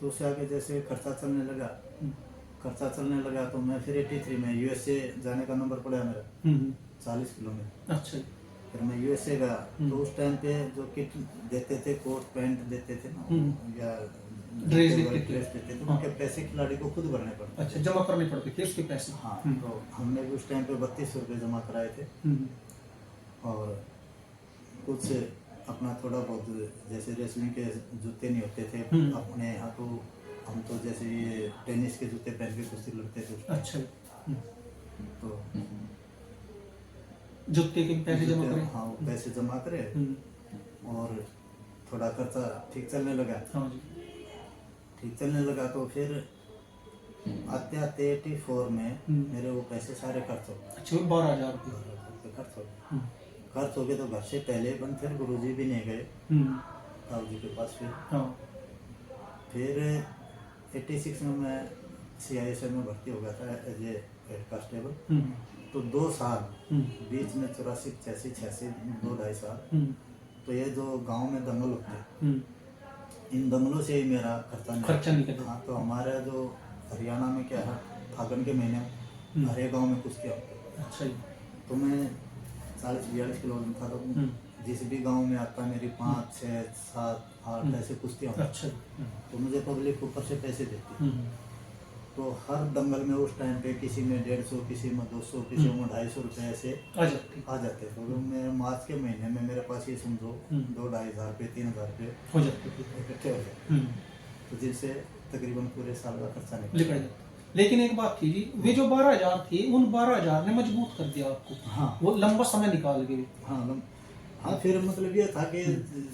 तो उससे आगे जैसे खर्चा चलने लगा, तो मैं फिर 83 में यूएसए जाने का नंबर पड़ा मेरा 40 किलोमीटर। अच्छा। फिर मैं यूएसए गया, तो उस टाइम पे जो किट देते थे, कोट पैंट देते थे ना, या ड्रेस देते देते थे, उनके पैसे खिलाड़ी को खुद भरने पड़ते। अच्छा, जमा करने पड़ते थे उसके पैसे। हाँ, तो हमने भी उस टाइम पे 32 रुपये जमा कराए थे। और कुछ अपना थोड़ा बहुत, जैसे रेसलिंग के जूते नहीं होते थे अपने यहाँ, तो हम तो जैसे ये टेनिस के जूते पहन के कुश्ती लड़ते थे। अच्छा। तो जूते के पैसे जमा करे। हाँ, वो पैसे जमा करे और थोड़ा खर्चा ठीक चलने लगा। हाँ जी। ठीक चलने लगा तो फिर आते आते 84 में मेरे वो पैसे सारे खर्च हो गए। अच्छा, 12,000 रुपये खर्च हो गए। तो घर से पहले बंद, फिर गुरुजी भी नहीं गए ताऊ जी के पास। फिर 86 में मैं CISF में भर्ती हो गया था एज ए हेड कांस्टेबल। तो 2 साल बीच में 84, 86, 86, 2-2.5 साल। तो ये जो गांव में दंगल होते हैं, इन दंगलों से ही मेरा खर्चा निकला। हाँ, तो हमारा जो हरियाणा में क्या है, फागुन के महीने हर एक गाँव में कुश्तियाँ होती है। अच्छा। तो मैं 40-42 किलो में था, तो जिस भी गांव में आता मेरी 5, 6, 7, 8 ऐसे कुश्तियाँ होती। अच्छा। तो मुझे पब्लिक ऊपर से पैसे देती। तो हर दंगल में उस टाइम पे किसी में 150, किसी में 200, किसी में 250 रुपये ऐसे आ जाते। तो मैं मार्च के महीने में मेरे पास ये समझो 2-2.5 रुपये, 3,000 रुपये हो जाते थे, इकट्ठे हो जाते। तो जिनसे तकरीबन पूरे साल का खर्चा निकल जाता। लेकिन एक बात थी जी, वे जो 12,000 थे, उन 12,000 ने मजबूत कर दिया आपको। हाँ, वो लंबा समय निकाल गए। हाँ, फिर मतलब ये था कि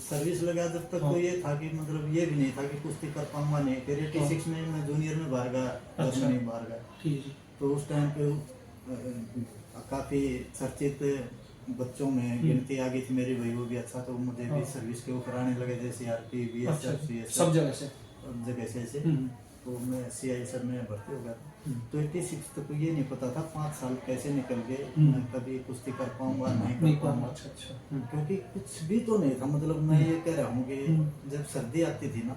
सर्विस लगा जब तक। तो ये था कि मतलब ये भी नहीं था कि कुश्ती कर पाऊंगा नहीं। फिर 86 में मैं जूनियर में बाहर गया, जर्मनी बाहर गया। तो उस टाइम पे काफ़ी चर्चित बच्चों में गिनती आ गई थी मेरी, भाई वो भी अच्छा। तो मुझे भी सर्विस के ऊपर आने लगे, जैसे CRP, BSF, सब जगह से। तो मैं CISF में भर्ती हो गया। तो 86 तक तो ये नहीं पता था 5 साल कैसे निकल गए, मैं कभी कुश्ती कर पाऊंगा नहीं कर पाऊंगा। अच्छा। क्योंकि कुछ भी तो नहीं था। मतलब मैं ये कह रहा हूँ कि जब सर्दी आती थी ना,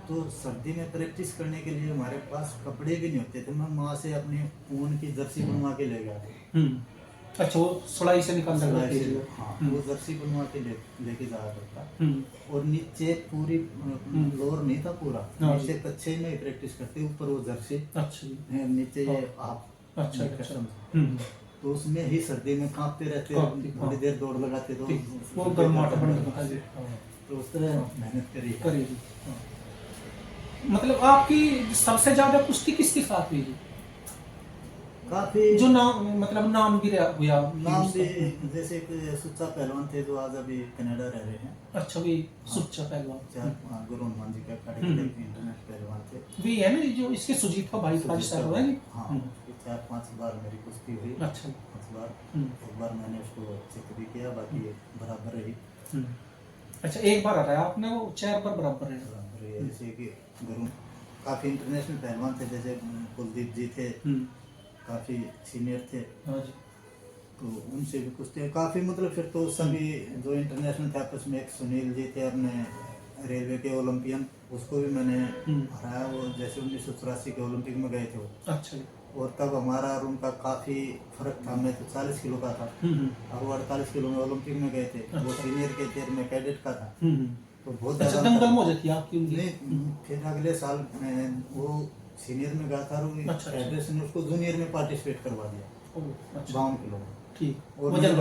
तो सर्दी में प्रैक्टिस करने के लिए हमारे पास कपड़े भी नहीं होते थे। मैं माँ से अपनी ऊन की जर्सी बनवा के ले गया। अच्छा, वो सुलाई से निकाल हाँ, वो जर्सी बनवा के लेके जा रहा था। और नीचे पूरी लोअर नहीं था पूरा, नीचे कच्चे में प्रैक्टिस करते, ऊपर वो जर्सी। अच्छा। नीचे ये आप। अच्छा। तो उसमें ही सर्दी में कांपते रहते, थोड़ी देर दौड़ लगाते। तो वो गर्माहट बन जाता है। तो उस तरह मेहनत करी। मतलब आपकी सबसे ज्यादा कुश्ती किसके साथ हुई? काफी जो नाम, मतलब नाम भी हुआ। नाम भी जैसे सुच्चा पहलवान थे जो आज अभी कनाडा रह रहे हैं। अच्छा, भी सुच्चा पहलवान गुरु हनुमान जी के इंटरनेट पहलवान थे। भी है ना, जो इसके सुजीत का भाई था है। हाँ, 4-5 बार मेरी कुश्ती हुई। अच्छा। 5 बार। एक बार मैंने उसको चित भी किया, बाकी बराबर रही। अच्छा, एक बार हराया आपने, वो 4 बार बराबर रहे। जैसे कि गुरु काफी इंटरनेशनल पहलवान थे, जैसे कुलदीप जी थे, काफी सीनियर थे। तो उनसे भी कुश्ती काफी, मतलब फिर तो सभी जो इंटरनेशनल थे आपस में। एक सुनील जी थे अपने रेलवे के ओलंपियन, उसको भी मैंने हराया। वो जैसे 1984 के ओलंपिक में गए थे वो। अच्छा। और तब हमारा और उनका काफी फर्क था। मैं तो 40 किलो का था और वो 48 किलो में ओलंपिक में गए थे। वो सीनियर के थे, मैं कैडेट का था। तो बहुत फिर अगले साल मैं वो सीनियर में गया था, फेडरेशन ने उसको जूनियर में पार्टिसिपेट करवा दिया। 52 किलो। ठीक। और वजन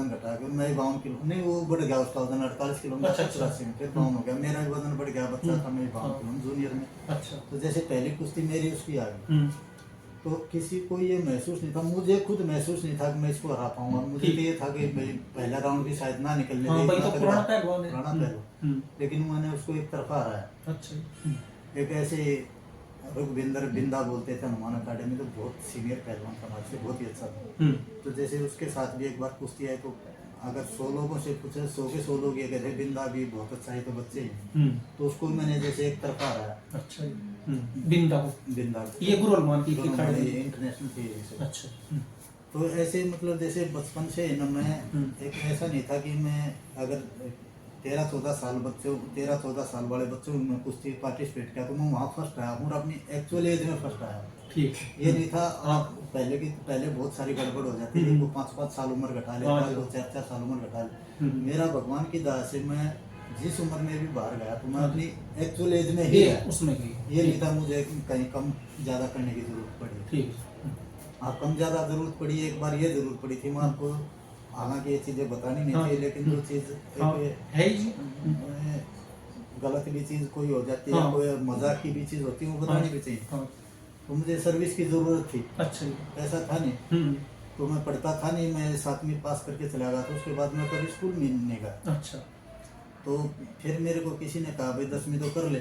घटा के मैं 52 किलो नहीं, वो बढ़ गया उसका वजन 48 किलो में। 84 में फिर 52 हो गया। मेरा भी वजन बढ़ गया, बच्चा था, मैं 52 किलो जूनियर में। अच्छा। तो जैसे पहली कुश्ती मेरी उसकी आ गई, तो किसी को ये महसूस नहीं था, मुझे खुद महसूस नहीं था कि मैं इसको हरा पाऊंगा। मुझे तो ये था कि पहला राउंड भी शायद ना निकलने दे, पुराना पहलवान। लेकिन मैंने उसको एक तरफा हराया। अच्छा। एक ऐसे रुखविंदर बिंदा बोलते थे हनुमान अकाडमी, तो बहुत सीनियर पहलवान था, हमारे से बहुत ही अच्छा था। तो जैसे उसके साथ भी एक बार कुश्ती आई, तो अगर 100 लोगों से पूछे 100 के 100 लोग ये कहते बिंदा भी बहुत अच्छा है, तो बच्चे ही। तो उसको मैंने जैसे एक तरफा हराया। अच्छा। बिंदा ये गुरु हनुमान की इंटरनेशनल थी। अच्छा। तो ऐसे मतलब जैसे बचपन से न मैं एक ऐसा नहीं था कि मैं अगर 13-14 साल वाले बच्चों में कुश्ती पार्टिसिपेट किया तो मैं वहाँ फर्स्ट आया हूँ और अपनी एक्चुअल एज में फर्स्ट आया हूँ। ठीक ये नहीं था। आप पहले बहुत सारी गड़बड़ हो जाती थी, वो 5-5 साल उम्र घटा लेता है, 2-4 साल उम्र घटा ले। मेरा भगवान की दया से मैं जिस उम्र में भी बाहर गया तो मैं अपनी एक्चुअल एज में ही उसमें गई। ये नहीं था मुझे कहीं कम ज्यादा करने की जरूरत पड़ी। ठीक। हाँ, कम ज्यादा जरूरत पड़ी, एक बार ये जरूरत पड़ी थी, मैं आपको हालांकि ये चीजें बतानी नहीं चाहिए, लेकिन जो चीज है जी गलत भी चीज कोई हो जाती है, कोई मजाक की भी चीज होती है, वो बतानी भी चाहिए। तो मुझे सर्विस की जरूरत थी। अच्छा। पैसा था नहीं, तो मैं पढ़ता था नहीं, मैं 7वीं पास करके चला गया था। उसके बाद मैं कभी स्कूल में नहीं गया। अच्छा। तो फिर मेरे को किसी ने कहा भाई 10वीं तो कर ले।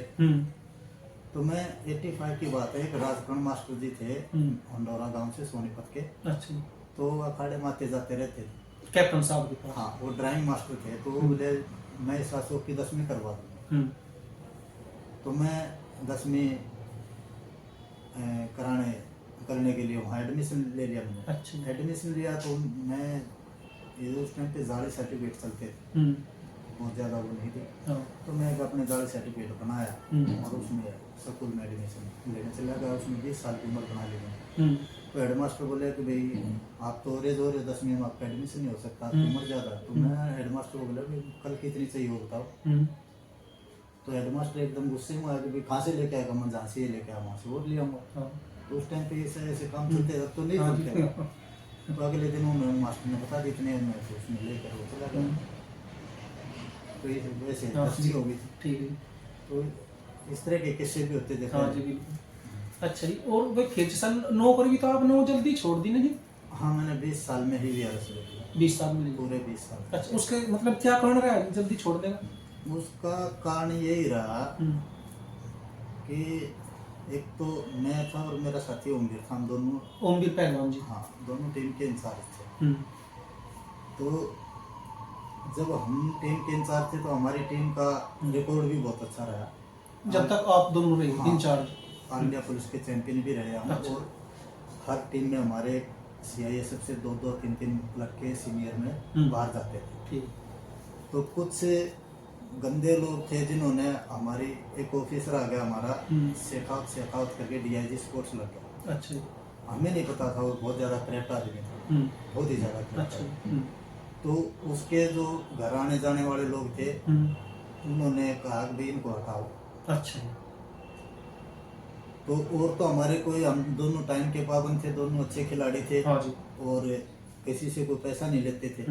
तो मैं 85 की बात है, एक राजकरण मास्टर जी थे हंडौरा गांव से, सोनीपत के। अच्छा। तो अखाड़े में आते जाते रहते थे, कैप्टन साहब के पास। हाँ, वो ड्राइंग मास्टर थे। तो वो बोले मैं इस अशोक की 10वीं करवा दूंगा। तो मैं 10वीं करने के लिए वहाँ एडमिशन ले लिया मैंने। अच्छा। एडमिशन लिया तो मैं ये उस टाइम पे जाली सर्टिफिकेट चलते थे, बहुत ज़्यादा वो नहीं थे। तो मैं अपने जाली सर्टिफिकेट बनाया और उसमें स्कूल में एडमिशन लेने चला गया। उसमें 20 साल की उम्र बना ली मैंने। तो हेडमास्टर बोले कि भाई आप तो ओरेज 10वीं में आपका एडमिशन नहीं हो सकता, आपकी उम्र ज़्यादा। तो मैं हेडमास्टर को बोला कि कल कितनी चाहिए हो बताओ। तो हेडमास्टर एकदम गुस्से में आया कि भाई कहाँ से लेके आएगा, मैं जहाँ से लेके आया वहाँ से वोट ले आऊँगा। तो उस टाइम पे ऐसे काम चलते तो नहीं चलते। तो अगले दिन उन्होंने मास्टर ने बता दी इतने में, तो उसमें लेकर वो चला गया। तो ये वैसे 10वीं हो गई थी। ठीक है। तो इस तरह के किस्से भी होते थे। हाँ जी बिल्कुल। अच्छा जी, और भाई फिर सन नौकरी भी तो आपने वो जल्दी छोड़ दी ना जी? हाँ, मैंने 20 साल में ही VRS ले लिया। 20 साल में? पूरे 20 साल। अच्छा, उसके मतलब क्या कारण रहा है जल्दी छोड़ देगा? उसका कारण यही रहा कि एक तो मैं था और मेरा साथी ओमवीर था, हम दोनों। ओमवीर पहलवान जी? हाँ, दोनों टीम के इंचार्ज थे। तो जब हम टीम के इंचार्ज थे तो हमारी टीम का रिकॉर्ड भी बहुत अच्छा रहा। जब तक आप दोनों रहे इंचार्ज? ऑल इंडिया पुलिस के चैंपियन भी रहे हम। और हर टीम में हमारे CISF से 2-2, 3-3 लड़के सीनियर में बाहर जाते थे। तो कुछ गंदे लोग थे जिन्होंने हमारी, एक ऑफिसर आ गया हमारा शेखावत करके, DIG स्पोर्ट्स लग गया। अच्छा। हमें नहीं पता था, वो बहुत ज़्यादा करैप्ट आदमी था, बहुत ही ज़्यादा करैप्ट। अच्छा। तो उसके जो घर आने जाने वाले लोग थे उन्होंने कहा कि भाई इनको हटाओ। अच्छा। तो और तो हमारे कोई, हम दोनों टाइम के पाबंद थे, दोनों अच्छे खिलाड़ी थे। हाँ जी। और किसी से कोई पैसा नहीं लेते थे।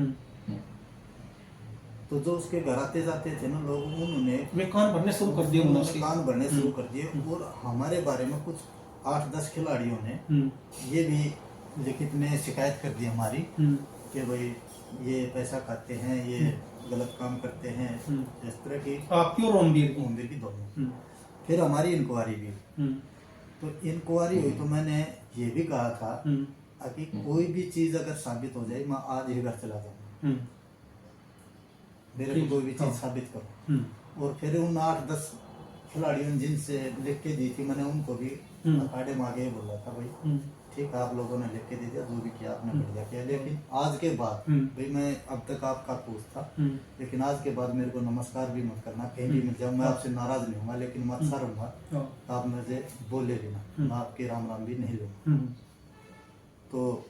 तो जो उसके घर आते जाते थे ना लोग, उन्होंने कान भरने शुरू कर दिए। कान भरने शुरू कर दिए। और हमारे बारे में कुछ 8-10 खिलाड़ियों ने ये भी लिखित में शिकायत कर दी हमारी कि भाई ये पैसा खाते हैं, ये गलत काम करते हैं, इस तरह की। आपकी और ओमवीर की दोनों। फिर हमारी इंक्वायरी भी। तो इंक्वायरी हुई तो मैंने ये भी कहा था कि कोई भी चीज अगर साबित हो जाए, मैं आज ही घर चला जाऊँ, मेरे को कोई भी चीज साबित करो। और फिर उन 8-10 खिलाड़ियों ने जिनसे लिख के दी थी, मैंने उनको भी अखाड़े में आगे बोला था भाई ठीक है, आप लोगों ने लिख के दे दिया, जो भी किया आपने बढ़िया किया। लेकिन आज के बाद भाई, मैं अब तक आपका कोच था, लेकिन आज के बाद मेरे को नमस्कार भी मत करना, कहीं भी मिल जाऊँ, मैं आपसे नाराज नहीं हूँ, लेकिन मैं अच्छा रहूँगा, आप मुझे बोले भी ना, मैं आपके राम राम भी नहीं लूँगा। तो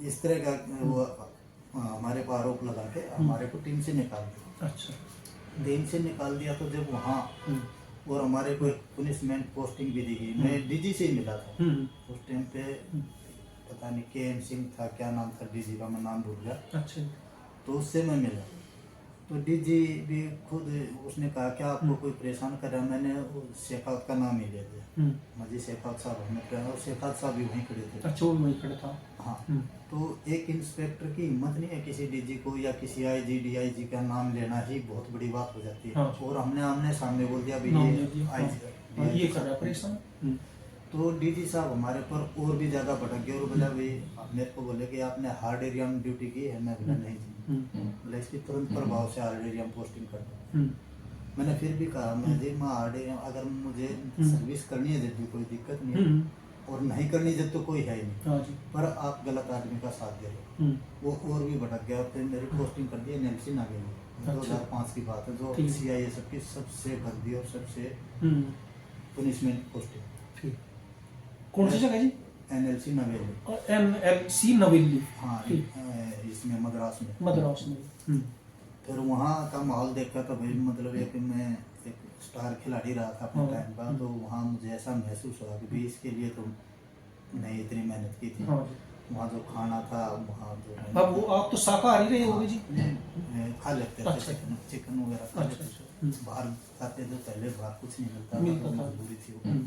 इस तरह का वो हमारे को आरोप लगा के हमारे को टीम से निकाल दिया। अच्छा। टीम से निकाल दिया तो जब वहाँ और हमारे को एक पुनिशमेंट पोस्टिंग भी दी गई। मैं DG से ही मिला था उस टाइम पे, पता नहीं KM सिंह था, क्या नाम था DG का, मैं नाम भूल गया। अच्छा। तो उससे मैं मिला तो DG भी खुद उसने कहा क्या आपको कोई परेशान कर रहा है। मैंने शेखावत का नाम ही ले दिया, मजी शेखावत साहब हमें, और शेखावत साहब भी वहीं खड़े थे। अच्छा, वहीं खड़े था। हाँ। तो एक इंस्पेक्टर की हिम्मत नहीं है किसी DG को या किसी IG DIG का नाम लेना ही बहुत बड़ी बात हो जाती है। हाँ। और हमने आमने सामने बोल दिया भी ये कर रहा परेशान। तो DG साहब हमारे पर और भी ज्यादा भटक गए और बोला भाई, मेरे को बोले कि आपने हार्ड एरिया में ड्यूटी की है। मैं बोला नहीं जी, बोले इसकी तुरंत प्रभाव से हार्ड एरिया में पोस्टिंग कर दो। मैंने फिर भी कहा मैं जी, मैं हार्ड एरिया, अगर मुझे सर्विस करनी है जब भी कोई दिक्कत नहीं है, और नहीं करनी जब तो कोई है ही नहीं, पर आप गलत आदमी का साथ दे रहे हो। वो और भी भटक गया, फिर मेरी पोस्टिंग कर दी NLC नागे में। 2005 की बात है, जो ठीक। CISF की सबसे गंदी और सबसे हम्म, पनिशमेंट पोस्ट है। ठीक। कौन सी जगह जी? NLC नवेली। और NLC नवेली। हाँ, ठीक। इसमें मद्रास में। मद्रास में। फिर वहाँ का माहौल देखा तो भाई मतलब एक मैं एक स्टार खिलाड़ी रहा था अपने हाँ। टाइम का, तो वहाँ मुझे ऐसा महसूस हुआ कि भाई इसके लिए तो नहीं इतनी मेहनत की थी। हाँ जी। वहाँ जो खाना था, वहाँ जो अब वो आप तो शाकाहारी रहे होगे जी? खा लेते थे, अच्छा। चिकन वगैरह खा अच्छा, लेते अच्छा। थे। बाहर खाते थे पहले, बाहर कुछ नहीं मिलता मिलता था, था। मजबूरी थी वो।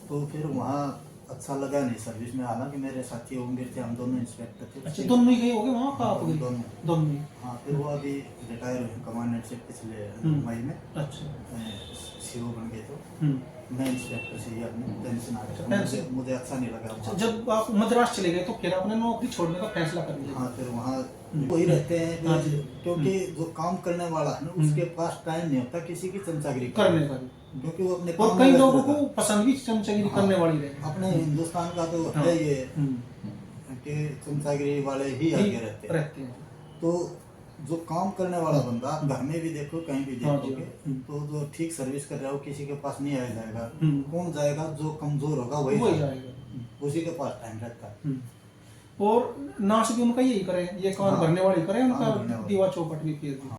तो फिर वहाँ अच्छा लगा नहीं सर्विस में, हालांकि मेरे साथी होंगे थे, हम दोनों इंस्पेक्टर थे। अच्छा, दोनों ही गए होगे वहाँ का? आप गए? दोनों। दोनों ही। हाँ, फिर वो अभी रिटायर हुए कमांडेंट से पिछले मई में। अच्छा। CO बन गए। तो हम्म। मैं इंस्पेक्टर से ही अपने पेंशन आ अच्छा, गया, पेंशन। मुझे अच्छा नहीं लगा अच्छा, वहाँ। जब आप मद्रास चले गए तो फिर आपने नौकरी छोड़ने का फैसला कर लिया? हाँ, फिर वहाँ वही रहते हैं हाँ जी। क्योंकि जो काम करने वाला है ना, उसके पास टाइम नहीं होता किसी की चमचागिरी करने का भी। क्योंकि वो अपने और काम कई में लोगों व्यस्त को रहता है। पसंद भी चमचगिरी करने वाली रहे। अपने हिंदुस्तान का तो हाँ। है ये हम्म। कि चमचागिरी वाले ही आगे रहते हैं। तो जो काम करने वाला बंदा, आप घर में भी देखो, कहीं भी हाँ जी। देखोगे, तो जो ठीक सर्विस कर रहा है वो किसी के पास नहीं आ जाएगा। हम्म। कौन जाएगा? जो कमजोर होगा वही वही जाएगा, जाएगा। उसी के पास टाइम रहता है। और नाश भी उनका यही करे, ये कान हाँ। भरने वाले करे, कान उनका भरने वाले। दीवा चौपट भी फेर दी।